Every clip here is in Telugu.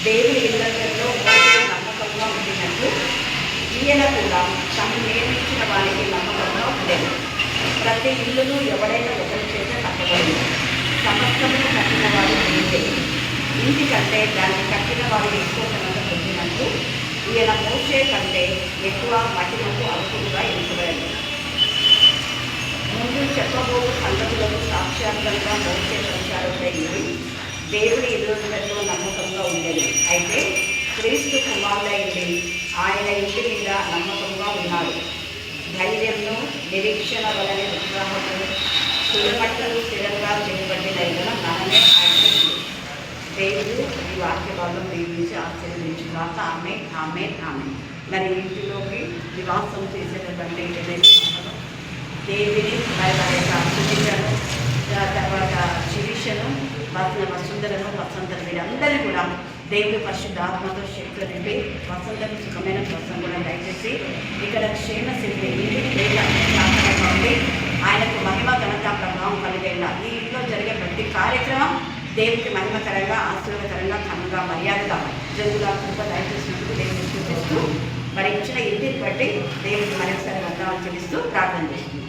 దేవుని ఇళ్లలో మోసే నమ్మకంగా ఉండినట్టు ఈయన కూడా తను నియమించిన వారికి నమ్మకంగా ఉండేది. ప్రతి ఇల్లును ఎవడైనా ఒకరి చేత కట్టబడింది. సమస్తము కట్టిన వారు ఉంటే ఇంటి కంటే దాన్ని కట్టిన వారు ఎక్కువ ఘనత పొందినట్టు ఈయన మోసే కంటే ఎక్కువ మహిమకు అర్హులుగా ఎంచబడింది. ముందు చెప్పబోయే సంగతులకు సాక్షాత్కంగా మోసే సంచారమైంది. దేవుని ఇల్లులలో నమ్మకంగా ఉండేది. అయితే క్రీస్తు కుమారులైంది ఆయన ఇంటి మీద నమ్మకంగా ఉన్నాడు. ధైర్యంను నిరీక్షణ వలన ఉత్సాహము సులమట్టలు స్థిరంగా చేయబడిన మనమే ఆయన దేవుడు ఈ వాక్య భాగం దీవించి ఆశీర్వదించుగాక. ఆమె ఆమె ఆమె. మరి ఇంటిలోకి నివాసం చేసేటటువంటి దేవిని మరి వారి యొక్క సుజితను తర్వాత శిరీషను వసుంధరను వసంతను వీరందరినీ కూడా దేవుడి పరిశుద్ధ ఆత్మతో శక్తులు నింపి వసంతకు సుఖమైన కోసం కూడా దయచేసి ఇక్కడ క్షేమ శక్తి ఇంటికి ఉండి ఆయనకు మహిమ ఘనత ప్రభావం కలిగేలా ఈ ఇంట్లో జరిగే ప్రతి కార్యక్రమం దేవుడికి మహిమకరంగా ఆశీర్వదకరంగా ఘనంగా మర్యాదగా జరుగుగా కృప దయచేసినందుకు దేవుడిని చూపిస్తూ మరి ఇచ్చిన ఇంటిని బట్టి దేవుడికి మరొకసారి వందనాలు చెల్లిస్తూ ప్రార్థన చేస్తుంది.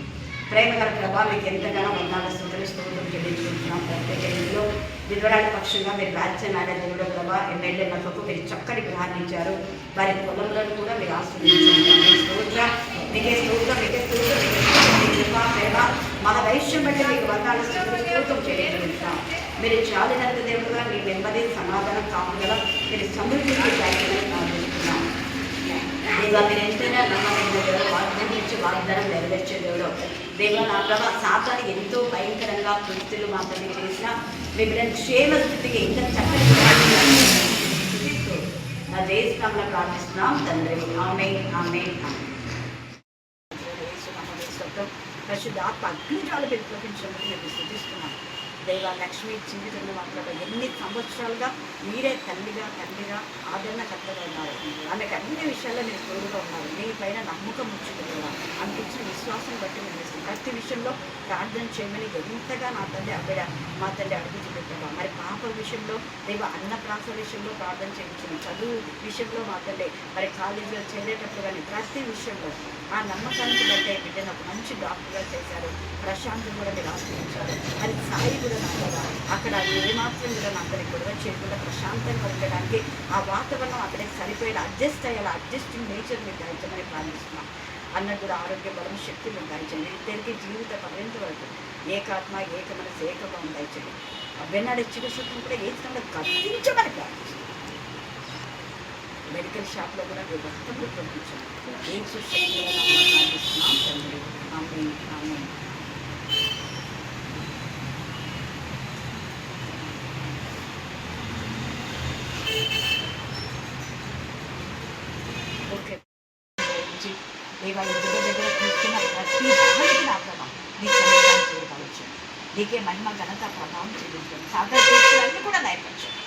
ప్రేమగల ప్రభా మీకు ఎంతగానో వందనాలు స్తోత్రం చెల్లించుకుంటున్నాం. ప్రత్యేక ఇంట్లో విధవరాల పక్షంగా మీరు రాజ్యనాయ దేవుడు ప్రభా ఎమ్మెల్యేలకు మీరు చక్కటి ప్రార్థించారు. వారి పొలంలో కూడా మీరు ఆశీర్వదించారు. మీకే స్తోత్రం ప్రేమ మన వైశ్యం బట్టి మీకు వందనాలు స్తోత్రం చెల్లించుకుంటున్నాం. మీరు చాలినంత దేవుడుగా మీ నెమ్మది సమాధానం కాపుదల మీరు సమృద్ధికి ప్రార్థిస్తున్నాం. దేవా మీరు ఎంతైనా నమ్మకం దేవుడు వాగ్దానం ఇచ్చి వాగ్దానం నెరవేర్చే దేవుడు. దేవా నా ప్రభా సాతాను ఎంతో భయంకరంగా కృత్యులు మా తల్లి చేసిన మీ బిడ్డ క్షేమ స్థితికి ఇంకా చక్కటి నా దేశంలో ప్రార్థిస్తున్నాం తండ్రి. ఆమె ఆమె పరిశుద్ధ ఆత్మ అగ్నిజాలు ప్రకటించినందుకు మేము స్థుతిస్తున్నాం. దేవా లక్ష్మి జీవితంలో మాట్లాడ ఎన్ని సంవత్సరాలుగా మీరే తల్లిగా ఆదరణకర్తగా ఉన్నారు. ఆమెకు అన్ని విషయాల్లో మీరు తోడుగా ఉన్నారు. మీ పైన నమ్మకం ఉంచుకుంటున్నా అనిపించిన విశ్వాసం బట్టి మేము ప్రతి విషయంలో ప్రార్థన చేయమని ఎంతగా నా తల్లి మా తల్లి అడుగుతూ పెట్టావా. మరి పాప విషయంలో దేవ అన్నప్రాస విషయంలో ప్రార్థన చేయించాను. చదువు విషయంలో మా తల్లి మరి కాలేజీలో చేరేటప్పుడు కానీ ప్రతి విషయంలో ఆ నమ్మకానికి బట్టే బిడ్డను ఒక మంచి డాక్టర్గా చేశారు. ప్రశాంత్ కూడా మీరు ఆశ్రయించారు. మరి సాయి కూడా నాకగా అక్కడ ఏమాత్రం కూడా నాకు గొడవ చేయకుండా ప్రశాంతంగా ఉండడానికి ఆ వాతావరణం అక్కడికి సరిపోయేలా అడ్జస్ట్ అయ్యేలా అడ్జస్టింగ్ నేచర్ మీరు దాయించమని ప్రార్థిస్తున్నాం. అన్నది కూడా ఆరోగ్య బలం శక్తి మీరు దాయించండి. ఇద్దరికి జీవిత పర్యంత వరకు ఏకాత్మ ఏక మనసు ఏకభావం దాయించండి. వెన్నాడు చికిత్సను కూడా ఏ స్థలంలో కల్పించమని ప్రార్థిస్తున్నాం. మెడికల్ షాప్లో కూడా మీరు భక్తులు పంపించండి. ఏం సుశక్తిగా ప్రార్థిస్తున్నాం తండ్రి. ఆమేన్ ఆమేన్. ఓకే దేవా దగ్గర తీసుకున్న ప్రతి దానికి నా ప్రభావం నీ సన్నిధానం చేయవచ్చు. నీకే మహిమ ఘనత ప్రభావం చెల్లించండి. సాధన చేస్తున్నది కూడా నయపరచండి.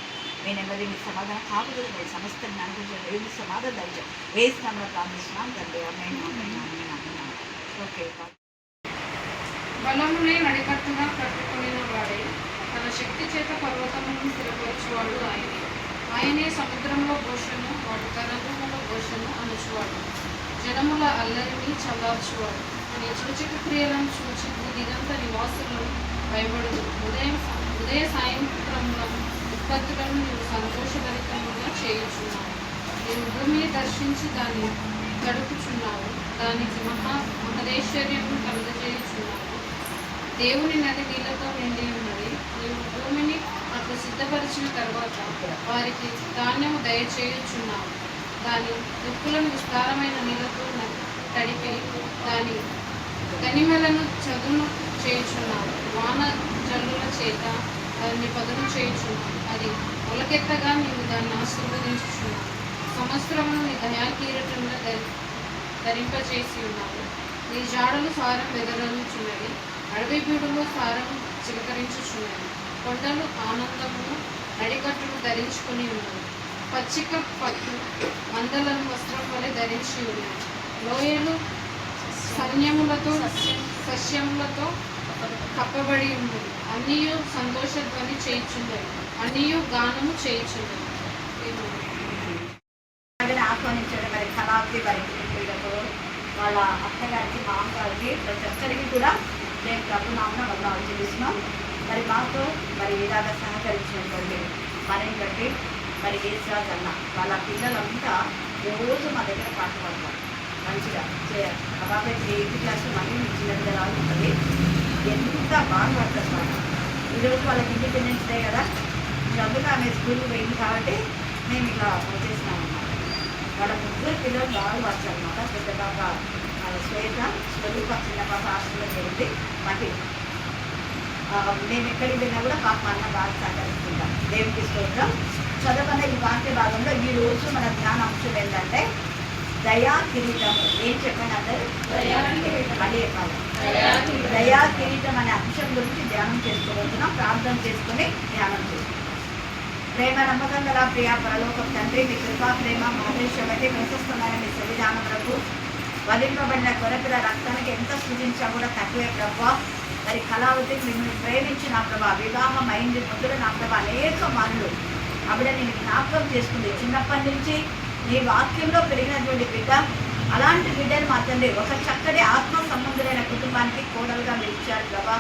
మీ నెమ్మది మీ సమాధానం కాపుదల మీ సమస్త జ్ఞానం దేవుని సమాధానం దయచేయండి. ఏ స్థానంలో ప్రార్థిస్తున్నాం తండ్రి. ఆమేన్ ఆమేన్ ఆమేన్ ఆమేన్. ఓకే. బలమునే నడికట్టుగా కట్టుకుని వాడే తన శక్తి చేత పర్వతములను స్థిరపరచువాడు ఆయనే. ఆయనే సముద్రంలో ఘోషను వాడు తరంగముల ఘోషను అనుచువాడు. జనముల అల్లరిని చల్లార్చువాడు. నీ సూచక క్రియలను చూచి దిగంత నివాసులను భయపడదు. ఉదయ సాయంత్రముల ఉత్పత్తులను నీవు సంతోషభరితంగా చేయుచున్నావు. నీవు భూమిని దర్శించి దాన్ని గడుపుచున్నావు. దానికి మహదేశ్వర్యము కలుగజేయుచున్నావు. దేవుని నది నీళ్లతో నిండి ఉన్నది. నీవు భూమిని అట్లు సిద్ధపరిచిన తర్వాత వారికి ధాన్యము దయచేయుచున్నావు. దాని దుక్కులను విస్తారమైన నీళ్లతో తడిపి దాని గనిమలను చదును చేయుచున్నావు. వాన జల్లుల చేత దాన్ని పదును చేయుచున్నావు. అది మొలకెత్తగా నీవు దాన్ని ఆశీర్వదించుచున్నావు. సంవత్సరమును నీ దయాకీరటంలో ధరింపచేసి ఉన్నావు. నీ జాడలు సారం వెదరలుచున్నవి. అడవి బీడులో సారం చిలకరించుచున్నవి. కొండలు ఆనందమును నడికట్టును ధరించుకుని ఉన్నవి. పచ్చిక పట్టు మందలను వస్త్రం వలె ధరించి ఉన్నాయి. లోయలు సస్యములతో కప్పబడి ఉన్నది. అన్నీయు సంతోషధ్వని చేయుచున్నవి. అన్నీయు గానము చేయుచున్నవి. అలాగనే ఆహ్వానించండి మరి కళాకి మరి కుటుంబీలకు వాళ్ళ అత్తగారికి మామగారికి ప్రతి ఒక్కరికి కూడా నేను ప్రభునామన వందనాలు చెల్లిస్తున్నాం. మరి మాతో మరి ఇలాగ సహకరించినటువంటి మనని బట్టి మరి ఏసాజ్ అన్న వాళ్ళ పిల్లలంతా రోజు మా దగ్గర పాట పాడతారు మంచిగా బాబాయ్ 8th క్లాస్ మళ్ళీ చిన్న పిల్లలు ఉంటుంది. ఎంత బాగా పడతారు పాట. ఈరోజు వాళ్ళకి ఇండిపెండెన్స్ డే కదా, అందులో ఆమె స్కూల్కి పోయింది కాబట్టి మేము ఇలా చేసినాం అన్నమాట. వాళ్ళ ముగ్గురు పిల్లలు బాగా పడతారు అన్నమాట. పెద్ద పాప శ్వేత, స్వరూప చిన్న పాప హాస్టల్లో జరిగింది. మాకు మేము ఎక్కడికి వెళ్ళినా కూడా పాప అన్న బాగా సహకరిస్తుంటాం. దేవుడికి స్తోత్రం. చదవన్న ఈ వాక్య భాగంలో ఈరోజు మన ధ్యాన అంశం ఏంటంటే దయా కిరీటము. ఏం చెప్పండి అందరూ? మళ్ళీ చెప్పాలి. దయా కిరీటం అనే అంశం గురించి ధ్యానం చేసుకోబోతున్నాం. ప్రార్థన చేసుకుని ధ్యానం చేసుకుంటాం. ప్రేమ నమ్మకం గల ప్రియ పరలోక తండ్రి, మీ కృపా ప్రేమ మహేశ్వరి ప్రశస్తమైన మీ సంవిధానములకు వధింపబడిన గొర్రెపిల్ల రక్తానికి ఎంత సూచించా కూడా తక్కువే ప్రభా. మరి కళావతి మిమ్మల్ని ప్రేమించిన ప్రభా, వివాహం అయింది మొదలు నా ప్రభా అనేక మార్లు ఆవిడ నేను జ్ఞాపకం చేసుకుంది. చిన్నప్పటి నుంచి నీ వాక్యంలో పెరిగినటువంటి బిడ్డ. అలాంటి బిడ్డను మా తండ్రి ఒక చక్కటి ఆత్మ సంబంధులైన కుటుంబానికి కోడలుగా మీరు ఇచ్చారు ప్రభా.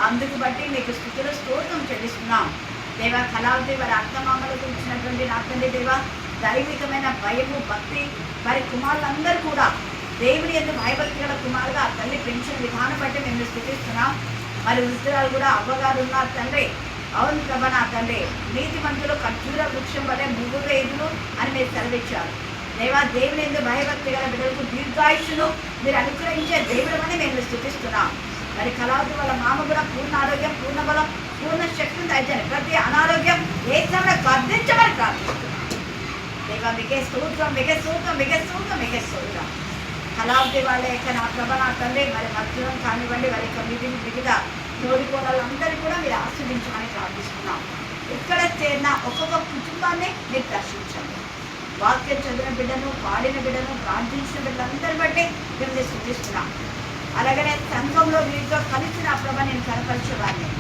అందుకు బట్టి మీకు స్థుతులు స్తోత్రం చెల్లిస్తున్నాం దేవా. కళావతి వారి అర్థమామలకు ఇచ్చినటువంటి నా తండ్రి దేవా దైవికమైన భయము భక్తి మరి కుమారులందరూ కూడా దేవుని ఎందుకు భయభక్తి గల కుమారుగా తల్లి పెంచిన విధానం బట్టి మేము స్థుతిస్తున్నాం. మరి వృద్ధురాలు కూడా అవ్వగారు ఉన్నారు తండ్రి. అవును ప్రభా నా తండ్రి, నీతిమంతులు ఖర్జూర వృక్షం వలె ముగ్గురు ఎదురు అని మీరు సెలవిచ్చారు దేవా. దేవుని ఎందుకు భయభక్తి గల బిడ్డలకు దీర్ఘాయుషును మీరు అనుగ్రహించే దేవుడు అని మేము స్థుతిస్తున్నాం. మరి కళావతి వాళ్ళ మామ కూడా పూర్ణ ఆరోగ్యం, పూర్ణ బలం, పూర్ణ శక్తిని దయచేయండి. ప్రతి అనారోగ్యం ఏ సమయంలో గర్దించమని ప్రార్థిస్తున్నాం దేవా. మీకే స్తోత్రం, మీకే స్తోత్రం, మీకే స్తోత్రం, మీకే స్తోత్రం. కళావతి వాళ్ళ యొక్క నా ప్రభ నా తండ్రి మరి మధ్యలో కానివ్వండి, వారి యొక్క వివిధ తోడికోడలందరూ కూడా మీరు ఆస్వాదించమని ప్రార్థిస్తున్నాం. ఎక్కడ చేరిన ఒక్కొక్క కుటుంబాన్ని మీరు దర్శించండి. వాక్యం చదివిన బిడ్డను, పాడిన బిడ్డను, ప్రార్థించిన బిడ్డలందరిని బట్టి మేము స్థుతిస్తున్నాం. అలాగనే సంఘంలో వీరితో కలిసి నా ప్రభ నేను కనపరిచేవాడిని.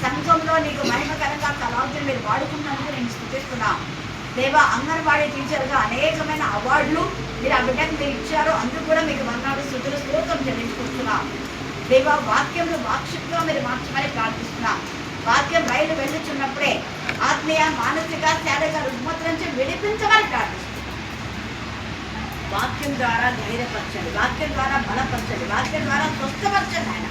సంఘంలో నీకు మహిమకరంగా కళావతిని మీరు వాడుకున్నందుకు నేను స్థుతిస్తున్నాం దేవా. అంగన్వాడీ టీచర్గా అనేకమైన అవార్డులు మీరు ఆ బిడ్డకు మీరు ఇచ్చారు. అందుకు కూడా మీకు వందనాలు స్తుతులు స్తోత్రం చెల్లించుకుంటున్నాం దేవా. వాక్యంలో వాక్షిప్గా మీరు మార్చమని ప్రార్థిస్తున్నాం. వాక్యం రైలు వెళ్ళుచున్నప్పుడే ఆత్మీయ మానసిక శారీరక రుగ్మతల నుంచి విడిపించమని ప్రార్థిస్తున్నాం. వాక్యం ద్వారా ధైర్యపరచండి, వాక్యం ద్వారా బలపరచండి, వాక్యం ద్వారా స్వస్థపరచండి ఆయన.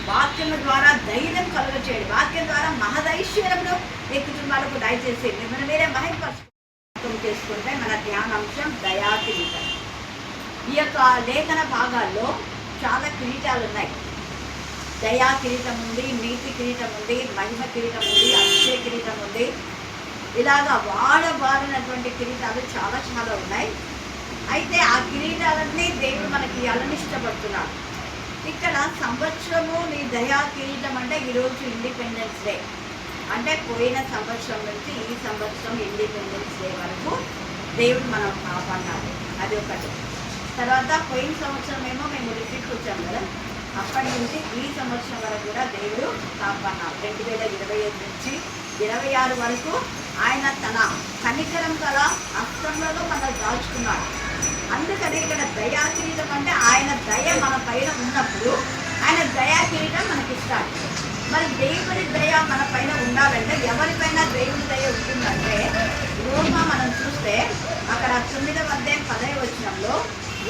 వాక్యం ద్వారా ధైర్యం కలుగచేయండి. వాక్యం ద్వారా మహదైశ్వర్యంలో మీ కుటుంబాలకు దయచేసి మిమ్మల్ని మీరే మహిమపరచం చేసుకుంటే మన ధ్యానాంశం దయా కిరీటం. ఈ యొక్క లేఖన భాగాల్లో చాలా కిరీటాలు ఉన్నాయి. దయా కిరీటం ఉంది, నీతి కిరీటం ఉంది, మహిమ కిరీటం ఉంది, అక్షయ కిరీటం ఉంది. ఇలాగా వాడబారినటువంటి కిరీటాలు చాలా చాలా ఉన్నాయి. అయితే ఆ కిరీటాలన్నీ దేవుడు మనకి ఇవ్వాలని ఇష్టపడుతున్నాడు. ఇక్కడ సంవత్సరము నీ దయా కిరీటం అంటే ఈరోజు ఇండిపెండెన్స్ డే అంటే పోయిన సంవత్సరం నుంచి ఈ సంవత్సరం ఇండిపెండెన్స్ డే వరకు దేవుడు మనం కాపాడినాడు. అది ఒకటి. తర్వాత పోయిన సంవత్సరం ఏమో మేము రిపీట్ వచ్చాం కదా, అప్పటి నుంచి ఈ సంవత్సరం వరకు కూడా దేవుడు కాపాడినాడు. 2025 నుంచి 26 వరకు ఆయన తన కనికరం గల హస్తంలో మనల్ని దాచుకున్నాడు. అందుకని ఇక్కడ దయా కిరీటం అంటే ఆయన దయ మన పైన ఉన్నప్పుడు ఆయన దయా కిరీటం మనకి ఇస్తాడు. మరి దేవుని దయ మన పైన ఉండాలంటే ఎవరిపైన దేవుని దయ ఉంటుందంటే రోమా మనం చూస్తే అక్కడ 9వ అధ్యాయం 10వ వచనంలో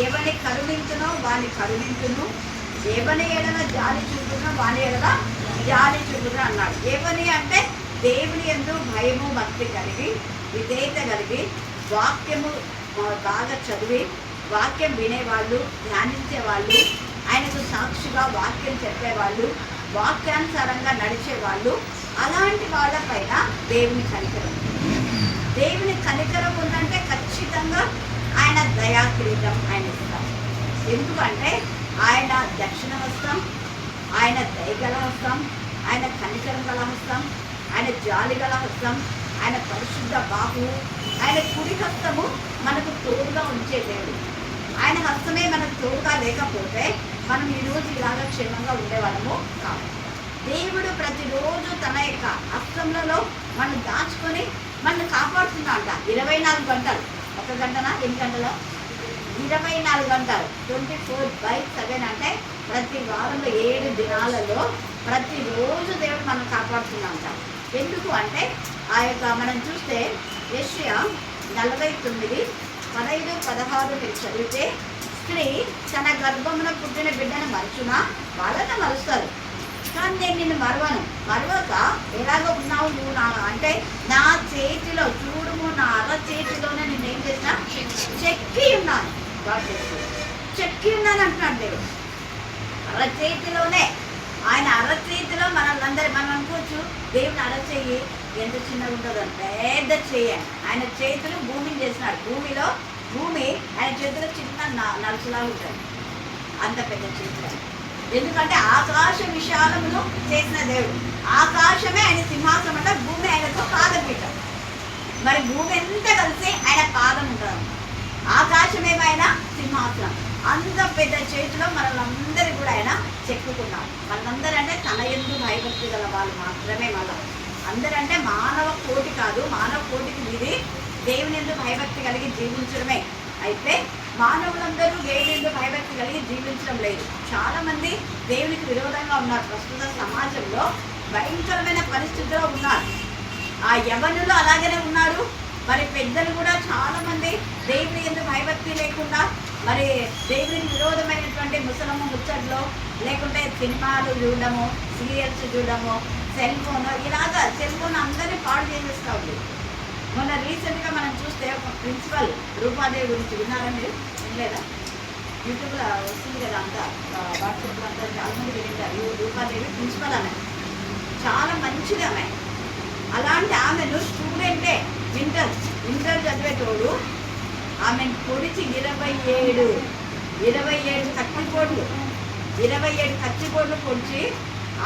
ఎవరిని కరుణించునో వాని కరుణించును, ఎవని ఎడల జాలి చూపునో వాని ఎడల జాలి చూపును అన్నాడు. ఎవని అంటే దేవుని యందు భయము భక్తి కలిగి విధేయత కలిగి వాక్యము బాగా చదివి వాక్యం వినేవాళ్ళు, ధ్యానించేవాళ్ళు, ఆయనకు సాక్షిగా వాక్యం చెప్పేవాళ్ళు, వాక్యానుసారంగా నడిచేవాళ్ళు, అలాంటి వాళ్ళపైన దేవుని కనికరం. దేవుని కనికరం ఉందంటే ఖచ్చితంగా ఆయన దయా కిరీటం ఆయన ఇస్తారు. ఎందుకంటే ఆయన దక్షిణ హస్తం, ఆయన దయగల హస్తం, ఆయన కనికరం గల హస్తం, ఆయన జాలి గల హస్తం, ఆయన పరిశుద్ధ బాహు, ఆయన కుడి హస్తము మనకు తోడుగా ఉంచే దేవుడు. ఆయన హస్తమే మనకు తోడుగా లేకపోతే మనం ఈరోజు ఇలాగా క్షేమంగా ఉండేవాళ్ళము కాదు. దేవుడు ప్రతిరోజు తన యొక్క హస్తములలో మనం దాచుకొని మనల్ని కాపాడుతున్నా అంట 24 గంటలు. 1 గంటనా 8 గంటలో 24 గంటలు 24/7 అంటే ప్రతి వారంలో 7 దినాలలో ప్రతిరోజు దేవుడు మనం కాపాడుతున్నా అంట. ఎందుకు అంటే ఆ యొక్క మనం చూస్తే యెషయా 49:15, 16 మీరు చదివితే స్త్రీ తన గర్భమున పుట్టిన బిడ్డను మరచునా, వాళ్ళని మరుస్తారు, కానీ నేను నిన్ను మరవక ఎలాగో ఉన్నావు నువ్వు నా అంటే నా చేతిలో చూడుము, నా అర చేతిలోనే నేను ఏం చేసినా చెక్కి ఉన్నాను. చెక్కి ఉన్నాను అంటున్నాడు దేవుడు. అరచేతిలోనే, ఆయన అరచేతిలో మనల్ని మనం అనుకోవచ్చు దేవుని అరచేయి ఎంత చిన్నగా ఉంటుందని, పెద్ద చేయండి. ఆయన చేతులు భూమిని చేసినాడు. భూమి ఆయన చేతిలో చిన్న నలుసులా ఉంటుంది, అంత పెద్ద చేతులు. ఎందుకంటే ఆకాశ విశాలమును చేసిన దేవుడు. ఆకాశమే ఆయన సింహాసనం అంటే భూమి ఆయనతో పాదపీఠం. మరి భూమి ఎంత కలిసి ఆయన పాదం ఉంటుంది, ఆకాశమేమో ఆయన సింహాసనం. అంత పెద్ద చేతిలో మనల్ని కూడా ఆయన చెక్కుకున్నాడు. వాళ్ళందరూ అంటే తన యందు భయభక్తి గల వాళ్ళు మాత్రమే. అందరంటే మానవ కోటి కాదు, మానవ కోటికి ఇది దేవుని యందు భయభక్తి కలిగి జీవించడమే. అయితే మానవులందరూ దేవుని యందు భయభక్తి కలిగి జీవించడం లేదు. చాలా మంది దేవునికి విరోధంగా ఉన్నారు. ప్రస్తుత సమాజంలో భయంకరమైన పరిస్థితిలో ఉన్నారు. ఆ యవనులు అలాగనే ఉన్నారు. మరి పెద్దలు కూడా చాలా మంది దేవుని యందు భయభక్తి లేకుండా మరి దేవునికి విరోధమైనటువంటి ముసలము ముచ్చట్లో, లేకుంటే సినిమాలు చూడడము, సీరియల్స్ చూడడము, సెల్ ఫోన్ అందరినీ పాడు చేసేస్తూ ఉంది. మొన్న రీసెంట్గా మనం చూస్తే ఒక ప్రిన్సిపల్ రూపాదేవి గురించి విన్నారా మీరు? వినలేదా? యూట్యూబ్లో వస్తుంది కదా, అంతా వాట్సాప్లో అంతా చాలామంది వింటారు. రూపాదేవి ప్రిన్సిపల్ ఆమె చాలా మంచిది ఆమె. అలాంటి ఆమెను స్టూడెంటే ఇంటర్ చదివేటోడు ఆమెను పొడిచి 27 కత్తిపోట్లు పొడిచి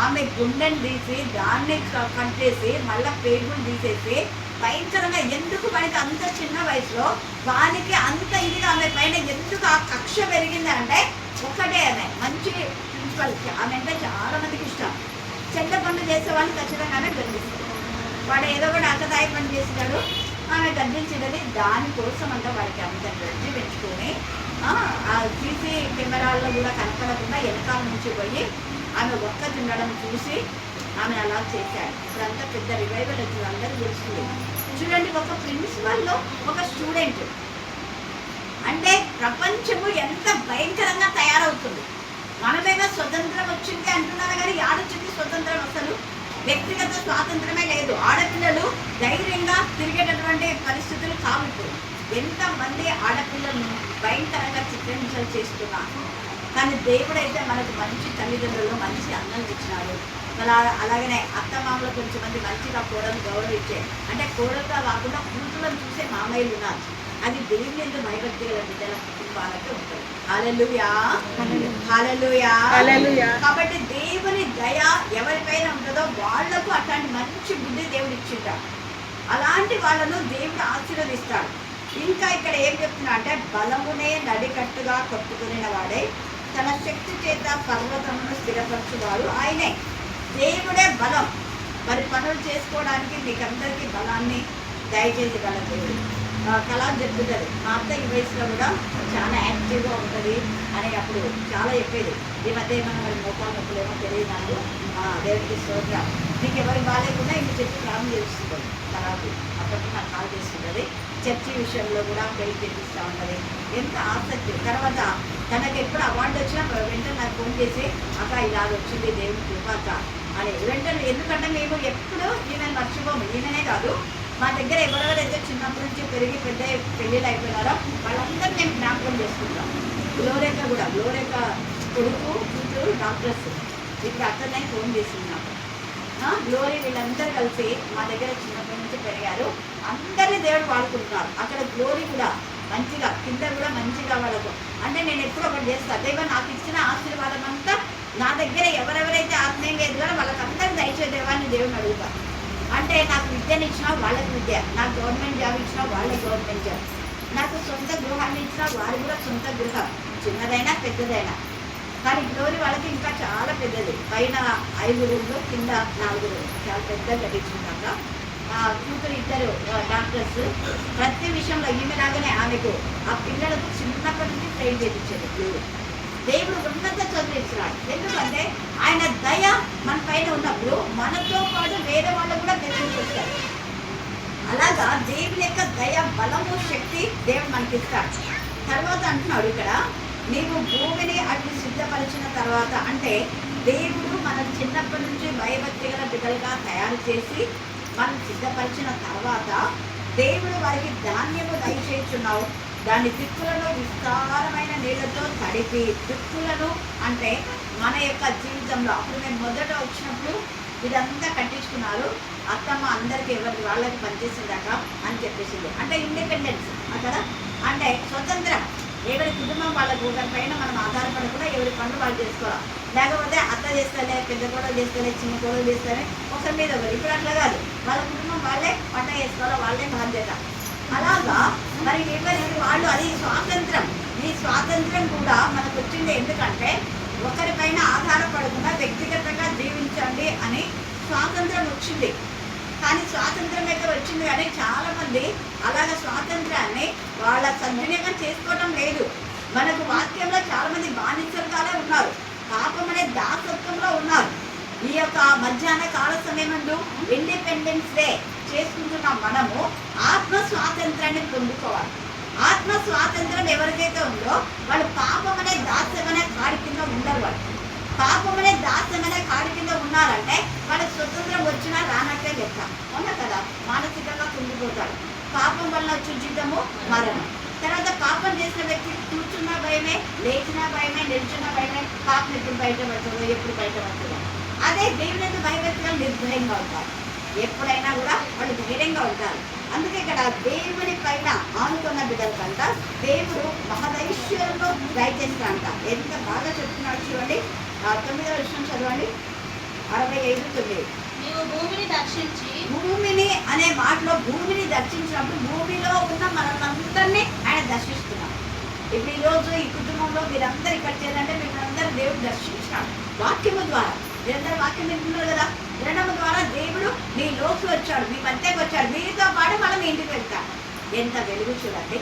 ఆమె గుండెని తీసి దాన్ని కట్టేసి మళ్ళీ పేగులు తీసేసి భయంకరంగా, ఎందుకు మనకి అంత చిన్న వయసులో వానికి అంత ఇదిగా ఆమె పైన ఎందుకు ఆ కక్ష పెరిగింది అంటే ఒక్కటే, ఆమె మంచి ప్రిన్సిపల్. ఆమె అంటే చాలా మందికి ఇష్టం. చెడ్డ పనులు చేసేవాళ్ళు ఖచ్చితంగానే గర్జిస్తారు. వాడు ఏదో కూడా అక్కదాయి పని చేసినాడు, ఆమె గర్జించినది. దానికోసం అంతా వాడికి అంత గర్జి పెంచుకొని ఆ సీసీ కెమెరాల్లో కూడా కనపడకుండా వెనకాల నుంచి పోయి ఆమె ఒక్క తినడం చూసి ఆమె అలా చేశాడు. ఇప్పుడంతా పెద్ద రివైవల్ వచ్చింది, అందరూ తెలుస్తుంది. చూడండి, ఒక ప్రిన్సిపల్లో ఒక స్టూడెంట్ అంటే ప్రపంచము ఎంత భయంకరంగా తయారవుతుంది. మనమేమో స్వతంత్రం వచ్చింది అంటున్నాను, కానీ ఆడొచ్చింది స్వతంత్రం. అసలు వ్యక్తిగత స్వాతంత్రమే లేదు. ఆడపిల్లలు ధైర్యంగా తిరిగేటటువంటి పరిస్థితులు కావు. ఇప్పుడు ఎంతమంది ఆడపిల్లలను భయంకరంగా చిత్రహింసలు చేస్తున్నారు. కానీ దేవుడైతే మనకు మంచి తల్లిదండ్రులు, మంచి అన్నలు ఇచ్చినారు. అలాగనే అత్తమామలు కొంచెం మంది మంచిగా కోడలు గౌరవించే, అంటే కోడలుగా కాకుండా కూతులను చూసే మామయ్యలు ఉన్నారు. అది దేవుని యందు భయభక్తి గల బిడ్డల కుటుంబాలకే ఉంటుంది. హల్లెలూయా, హల్లెలూయా, హల్లెలూయా. కాబట్టి దేవుని దయ ఎవరిపైన ఉంటుందో వాళ్లకు అట్లాంటి మంచి బుద్ధి దేవుడు ఇచ్చింటాడు. అలాంటి వాళ్ళను దేవుడు ఆశీర్వదిస్తాడు. ఇంకా ఇక్కడ ఏం చెప్తున్నా అంటే, బలమునే నడికట్టుగా కొట్టుకునే వాడే తన శక్తి చేత పర్వతమును స్థిరపరచువాడు ఆయనే. దేవుడే బలం. మరి పనులు చేసుకోవడానికి మీకందరికీ బలాన్ని దయచేసి గల దేవుడు. కళ చెప్తుంది, మా అత్త ఈ వయసులో కూడా చాలా యాక్టివ్గా ఉంటుంది అని అప్పుడు చాలా చెప్పేది. ఈ మధ్య ఏమన్నా మరి మోకాలు నొప్పులేమో తెలియదు నాకు. దేవుడికి స్తోత్రం. మీకు ఎవరు బాగాలేకుండా ఇంక చెప్పి ప్రారంభం చేస్తుంది కళకు. అప్పటికి నాకు కాల్ చేస్తుంటుంది. చర్చి విషయంలో కూడా పెళ్లి తెప్పిస్తూ ఉంటుంది. ఎంత ఆసక్తి. తర్వాత తనకు ఎప్పుడు అవార్డు వచ్చినా వెంటనే నాకు ఫోన్ చేసి, అక్క ఇలాగ వచ్చింది దేవుని కృప అని వెంటనే. ఎందుకంటే మేము ఎప్పుడు ఈమెను మర్చిపోము. ఈమెనే కాదు, మా దగ్గర ఎవరెవరైతే చిన్నప్పటి నుంచి పెరిగి పెద్ద పెళ్ళిళ్ళు అయిపోయినారో వాళ్ళందరూ మేము జ్ఞాపకం చేసుకుంటాం. గ్లోరేఖ కూడా, గ్లోరేఖ కొడుకు కూతురు డాక్టర్స్. ఇప్పుడు అక్కడనే ఫోన్ చేస్తున్నాం. గ్లోరీ వీళ్ళందరూ కలిసి మా దగ్గర చిన్నప్పటి నుంచి పెరిగారు. అందరినీ దేవుడు వాడుకుంటున్నారు. అక్కడ గ్లోరీ కూడా మంచిగా, కింద కూడా మంచిగా వాళ్ళకు. అంటే నేను ఎప్పుడు ఒకటి చేస్తాను, దేవా నాకు ఇచ్చిన ఆశీర్వాదం అంతా నా దగ్గర ఎవరెవరైతే ఆత్మీయంగా ఎదుగుతారో వాళ్ళకందరూ దయచే దేవాన్ని దేవుని అడుగుతాను. అంటే నాకు విద్యను ఇచ్చినా వాళ్ళకి విద్య, నాకు గవర్నమెంట్ జాబ్ ఇచ్చినా వాళ్ళకి గవర్నమెంట్ జాబ్, నాకు సొంత గృహాన్ని ఇచ్చినా వారు కూడా సొంత గృహం, చిన్నదైనా పెద్దదైనా. కానీ గ్లోరీ వాళ్ళకి ఇంకా చాలా పెద్దది. పైన 5 రూమ్లు, కింద 4 రూమ్లు, చాలా పెద్దగా కట్టించుకున్నాక కూతురు ఇద్దరు డాక్టర్స్. ప్రతి విషయంలో ఈమెలాగానే ఆమెకు ఆ పిల్లలకు చిన్నప్పటి నుంచి ట్రైన్ చేయించాడు. దేవుడు ఉన్నత చదివిస్తున్నాడు. ఎందుకంటే ఆయన దయ మన పైన ఉన్నప్పుడు మనతో పాటు వేరే వాళ్ళు కూడా దేవుడికి వస్తారు. అలాగా దేవుని యొక్క దయ, బలము, శక్తి దేవుడు మనకి ఇస్తాడు. తర్వాత అంటున్నాడు ఇక్కడ, నీవు భూమిని అటు సిద్ధపరిచిన తర్వాత, అంటే దేవుడు మనం చిన్నప్పటి నుంచి భయభక్తి గల బిడ్డలుగా తయారు చేసి మనం సిద్ధపరిచిన తర్వాత దేవుడు వారికి ధాన్యము దయచేస్తున్నావు. దాని దిక్కులను విస్తారమైన నీళ్లతో తడిపి, దిక్కులను అంటే మన యొక్క జీవితంలో అప్పుడు మేము మొదట వచ్చినప్పుడు ఇదంతా కట్టించుకున్నారు. అత్తమ్మ అందరికి ఎవరికి వాళ్ళకి పనిచేసేదాక అని చెప్పేసింది. అంటే ఇండిపెండెన్స్ అక్కడ, అంటే స్వతంత్రం. ఎవరి కుటుంబం వాళ్ళకు పైన మనం ఆధారపడకుండా ఎవరి పనులు వాళ్ళు చేసుకోవాలి. లేకపోతే అత్త చేస్తేనే, పెద్ద కోడలు చేస్తేనే, చిన్న కోడలు చేస్తేనే ఒకరి మీద ఒకరు. ఇప్పుడు అట్లా కాదు, వాళ్ళ కుటుంబం వాళ్ళే పంట చేసుకోవాలి, వాళ్ళే బాధ్యత. అలాగా మరి ఎవరికి వాళ్ళు, అది స్వాతంత్రం. ఈ స్వాతంత్రం కూడా మనకు వచ్చింది ఎందుకంటే ఒకరిపైన ఆధారపడకుండా వ్యక్తిగతంగా జీవించండి అని స్వాతంత్రం వచ్చింది. కానీ స్వాతంత్రం ఎక్కడ వచ్చింది కానీ చాలామంది అలాగ స్వాతంత్రాన్ని వాళ్ళ సద్వినియోగం చేసుకోవడం లేదు. మనకు వాక్యంలో చాలామంది బానిసలుగానే ఉన్నారు, పాపం అనే దాసత్వంలో ఉన్నారు. ఈ యొక్క మధ్యాహ్న కాల సమయమందు ఇండిపెండెన్స్ డే చేసుకుంటున్న మనము ఆత్మ స్వాతంత్రాన్ని పొందుకోవాలి. ఆత్మ స్వాతంత్రం ఎవరికైతే ఉందో వాళ్ళు పాపం అనే దాస్యం అనే కాడి కింద ఉండరు. వాళ్ళు పాపం అనే దాస్యం అనే కాడి కింద ఉన్నారంటే వాళ్ళకి స్వతంత్రం వచ్చినా రానట్టే లెక్క. అవునా కదా? మానసికంగా కుంగిపోతాడు. పాపం వల్ల వచ్చే జీతము మరణం. తర్వాత పాపం చేసిన వ్యక్తి కూర్చున్న భయమే, లేచిన భయమే, నిల్చున్న భయమే. పాపం ఎప్పుడు బయటపడుతుందో, ఎప్పుడు బయటపడుతుందో. అదే దేవుని భయభక్తిగా నిర్భయంగా ఉంటారు. ఎప్పుడైనా కూడా వాళ్ళు ధైర్యంగా ఉంటారు. అందుకే ఇక్కడ దేవుని పైన ఆనుకున్న బిడ్డలకంట దేవుడు మహదైశ్వర్యంలో దయచేస్తాడంట. ఎంత బాగా చెప్తున్నాడు చూడండి. 9వ వచనం చదవండి. 65:9. నీవు భూమిని దర్శించి, భూమిని అనే మాటలో భూమిని దర్శించినప్పుడు భూమిలో ఉన్న మనమందరినీ ఆయన దర్శిస్తున్నాడు. ఇప్పుడు ఈరోజు ఈ కుటుంబంలో మీరందరూ ఇక్కడ చేయాలంటే మీరందరూ దేవుడు దర్శించినాడు వాక్యము ద్వారా. మీరందరూ వాక్యం వింటున్నారు కదా, వినడం ద్వారా దేవుడు మీ లోకి వచ్చాడు, మీ మధ్యకి వచ్చాడు. మీతో పాటు మనం ఇంటికి వెళ్తాం. ఎంత వెలుగు చూడండి.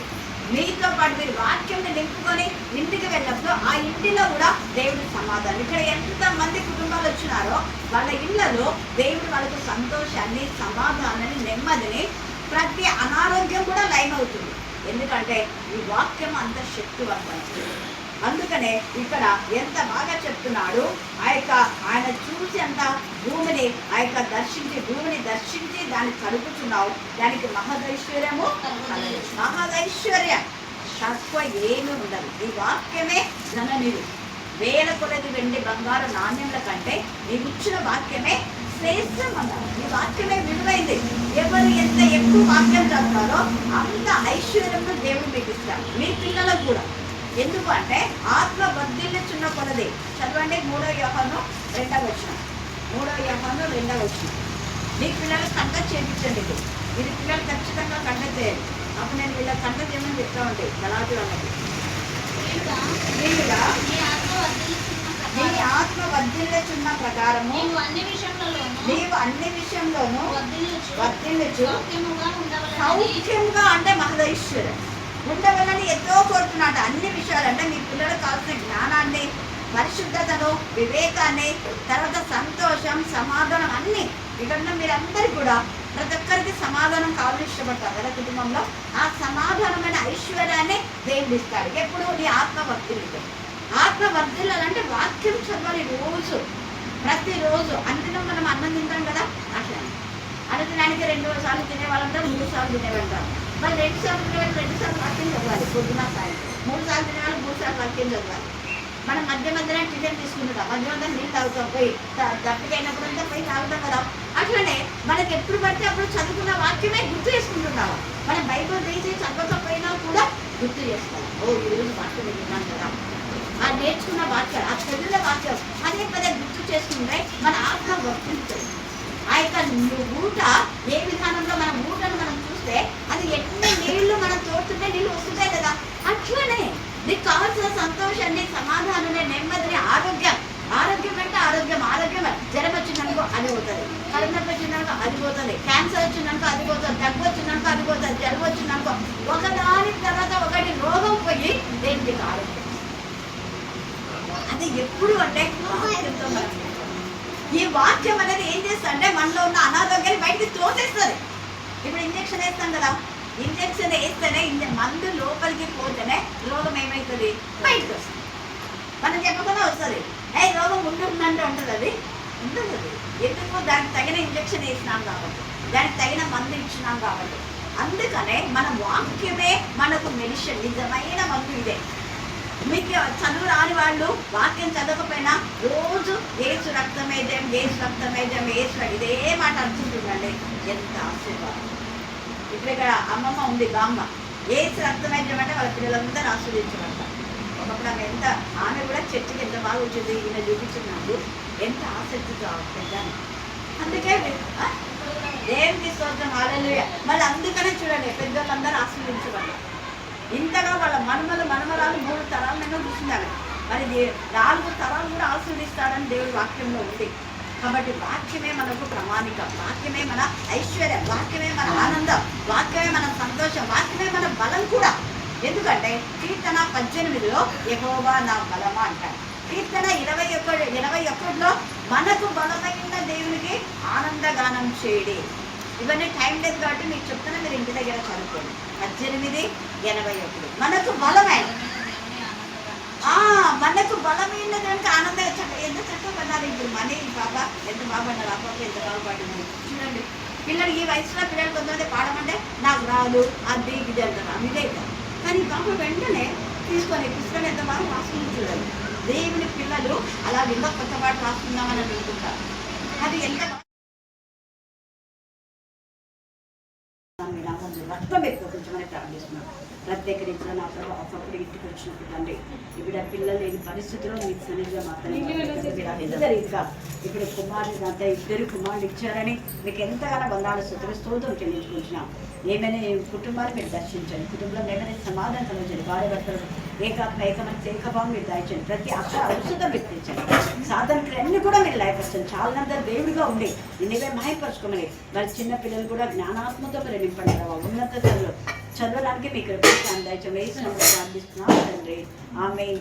మీతో పాటు మీరు వాక్యం నింపుకొని ఇంటికి వెళ్ళినప్పుడు ఆ ఇంటిలో కూడా దేవుడి సమాధానం. ఇక్కడ ఎంతమంది కుటుంబాలు వచ్చినారో వాళ్ళ ఇళ్లలో దేవుడు వాళ్ళకు సంతోషాన్ని, సమాధానాన్ని, నెమ్మదిని, ప్రతి అనారోగ్యం కూడా లైన్ అవుతుంది. ఎందుకంటే ఈ వాక్యం అంత శక్తివంతమైనది. అందుకనే ఇక్కడ ఎంత బాగా చెప్తున్నాడు. ఆయన చూసి అంత భూమిని భూమిని దర్శించి దాన్ని కలుపుతున్నావు. దానికి మహదైశ్వర్యము, మహదైశ్వర్యం తక్కువ ఏమీ ఉండదు. ఈ వాక్యమే ధననిధి. వేల కొలది వెండి బంగారు నాణ్యముల కంటే నీకు ఇచ్చిన వాక్యమే శ్రేష్టం అన్నారు. ఈ వాక్యమే విలువైంది. ఎవరు ఎంత ఎక్కువ వాక్యం చదువుతారో అంత ఐశ్వర్యంలో దేవుడు మీకు ఇస్తారు, మీ పిల్లలకు కూడా. ఎందుకు అంటే ఆత్మ వర్ధిల్లుచున్న కొలది. చదవండి 3వ యోహాను 2వ వచనం. 3వ యోహాను 2వ వచనం. మీ పిల్లలకు కంట చేయించండి. ఇది పిల్లలు ఖచ్చితంగా కంట చేయాలి. అప్పుడు నేను వీళ్ళకి కంట చేయమని చెప్తా ఉంటాయి. గలాతీ వాళ్ళకి నీ ఆత్మ వర్ధిల్లుచున్న ప్రకారము నీవు అన్ని విషయంలోనూ వర్ధిల్లుచు సౌఖ్యముగా, అంటే మహదైశ్వర్యం ఉండవాలని ఎంతో కోరుతున్నాడు. అన్ని విషయాలు అంటే మీ పిల్లలకు కావాల్సిన జ్ఞానాన్ని, పరిశుద్ధతను, వివేకాన్ని, తర్వాత సంతోషం, సమాధానం అన్నీ. ఇక్కడ మీరందరూ కూడా ప్రతి ఒక్కరికి సమాధానం కావాలని ఇష్టపడతారు కదా కుటుంబంలో. ఆ సమాధానమైన ఐశ్వర్యాన్ని దేవుడు ఇస్తాడు. ఎప్పుడు నీ ఆత్మ వర్ధిల్లుతుంది. ఆత్మ వర్ధిల్లాలంటే వాక్యం చదవాలి రోజు, ప్రతిరోజు. అందులో మనం అన్నం తింటాం కదా, అట్లా అనుదినానికి 2 సార్లు తినేవాళ్ళంటారు, 3 సార్లు తినేవాళ్ళంటారు. మరి 2 సార్లు తినేవాళ్ళు 2 సార్లు వాక్యం చదవాలి. పొద్దున సాయంత్రం 3 సార్లు తినేవాళ్ళు 3 సార్లు వాక్యం చదవాలి. మనం మధ్యన టిఫిన్ తీసుకుంటాం, మధ్య నీళ్ళు తాగుతాం, పోయి దప్పికైనప్పుడు అంతా పోయి తాగుతాం కదా. అట్లనే మనకి ఎప్పుడు పడితే అప్పుడు చదువుకున్న వాక్యమే గుర్తు చేసుకుంటున్నాము. మనం బైబుల్ తీసి చదవకపోయినా కూడా గుర్తు చేస్తాం. ఈరోజు వాక్యం విన్నాం కదా, ఆ నేర్చుకున్న వాక్యాలు, ఆ చదివిన వాక్యం పదే పదే గుర్తు చేసుకుంటే మన ఆత్మ వర్తిస్తుంది. ఆ యొక్క ఊట ఏ విధానంలో మన ఊటను మనం చూస్తే అది ఎన్ని నీళ్లు మనం తోడుతుంటే నీళ్ళు వస్తుంటాయి కదా. అట్లనే నీకు కావాల్సిన సంతోషాన్ని, సమాధానాన్ని, నెమ్మదిని, ఆరోగ్యం అంటే ఆరోగ్యం జ్వరం వచ్చిందనుకో అది అవుతుంది, కడుపు నొప్పి వచ్చిందనుకో అది పోతుంది, క్యాన్సర్ వచ్చిందనుకో అది పోతుంది, దగ్గు వచ్చిందనుకో అది పోతుంది, జలుబు వచ్చిందనుకో ఒకదాని తర్వాత ఒకటి రోగం పోయి దేనికి ఆరోగ్యం. అది ఎప్పుడు అంటే వాక్యంతో మనం ఈ వాక్యం అనేది ఏం చేస్తుంది అంటే మనలో ఉన్న అనారోగ్యాన్ని బయటికి తోసేస్తుంది. ఇప్పుడు ఇంజక్షన్ వేస్తాం కదా, ఇంజక్షన్ వేస్తేనే మందు లోపలికి పోతేనే రోగం ఏమవుతుంది బయటకు వస్తుంది. మనం చెప్పకుండా వస్తుంది, రోగం ఉంటుందంటే ఉంటుంది, అది ఉండదు. ఎందుకు దానికి తగిన ఇంజక్షన్ వేసినాం కాబట్టి, దానికి తగిన మందు ఇచ్చినాం కాబట్టి. అందుకనే మన వాక్యమే మనకు మెడిసిన్, నిజమైన మందు ఇదే. మీకు చదువు రాని వాళ్ళు వాక్యం చదవకపోయినా రోజు ఏసు రక్తమేజం, ఏసు రక్తమేజం, ఏసు ఇదే మాట అనుకుంటుండండి. ఎంత ఆశీర్వాదం. ఇప్పుడు ఇక్కడ అమ్మమ్మ ఉంది, బామ్మ, ఏసు రక్తమేజం అంటే వాళ్ళ పిల్లలందరూ ఆస్వాదించమంట. ఒకప్పుడు ఆమె కూడా చర్చికి ఎంత బాగా వచ్చింది, ఈయన చూపించినాడు, ఎంత ఆసక్తితో పెద్దాన్ని. అందుకే దేవునికి స్తోత్రం, హల్లెలూయా. మళ్ళీ అందుకనే చూడండి పెద్దోళ్ళందరూ ఆస్వాదించమని ఇంతగా వాళ్ళ మనమరాలు 3 తరాలను చూస్తున్నారు. మరి 4 తరాలు కూడా ఆశీర్వదిస్తాడని దేవుడి వాక్యంలో ఉంది. కాబట్టి వాక్యమే మనకు ప్రామాణిక, వాక్యమే మన ఐశ్వర్యం, వాక్యమే మన ఆనందం, వాక్యమే మన సంతోషం, వాక్యమే మన బలం కూడా. ఎందుకంటే కీర్తన 18లో యెహోవా నా బలమా అంటాడు. కీర్తన 21లో మనకు బలమైన దేవునికి ఆనందగానం చేయడి. ఇవన్నీ టైం లేదు కాబట్టి మీకు చెప్తున్నా, మీరు ఇంటి దగ్గర చదువుకోండి. 18:81 మనకు బలమైన మనకు బలమైన దానికి ఆనందంగా ఎంత చక్కగా పడ్డారు. ఇప్పుడు మనీ బాబా ఎంత బాగుపడ్డారు, అబ్బాబు ఎంత బాగుపడింది చూడండి. పిల్లలు ఈ వయసులో పిల్లలు కొంతమంది పాడమంటే నాకు రాదు, అది ఇది అంటారు, ఇదే కాదు. కానీ బాబు వెంటనే తీసుకొని పుస్తకాలు ఎంత బాగా రాసుకుని చూడాలి. దేవుని పిల్లలు అలా ఇంకా కొత్త పాట రాసుకుందామని అనుకుంటారు. అది ఎంత రక్తం ఎక్కువ కొంచెమని ప్రార్థిస్తున్నాం. ప్రత్యేకరించిన నా ప్రభావ ఒకప్పుడు ఇంటికి వచ్చినప్పుడు తండ్రి ఇప్పుడు ఆ పిల్లలు లేని పరిస్థితుల్లో మీకు సన్నిధిగా మాట్లాడేదిగా ఇప్పుడు కుమారుడు అంతా 2 కుమారులు ఇచ్చారని మీకు ఎంతగానో వందనాలు స్తోత్రం చెల్లించుకుంటున్నాం. ఏమైనా కుటుంబాన్ని మీరు దర్శించండి, కుటుంబంలో ఏమైనా సమాధానం కలిగించండి, భార్య భర్తలు ఏకభావం మీరు దాయించండి, ప్రతి ఔషధం వ్యక్తించండి, సాధనలు అన్ని కూడా మీరు లయపరచండి. చాలా దేవుడిగా ఉండి నిన్నవే మహిపరచుకోమని మరి చిన్న పిల్లలు కూడా జ్ఞానాత్మతో మీరు నింపండి. ఉన్నత చదవడానికి మీకు దయచం వేసి ప్రార్థిస్తున్నాం తండ్రి, ఆమేన్.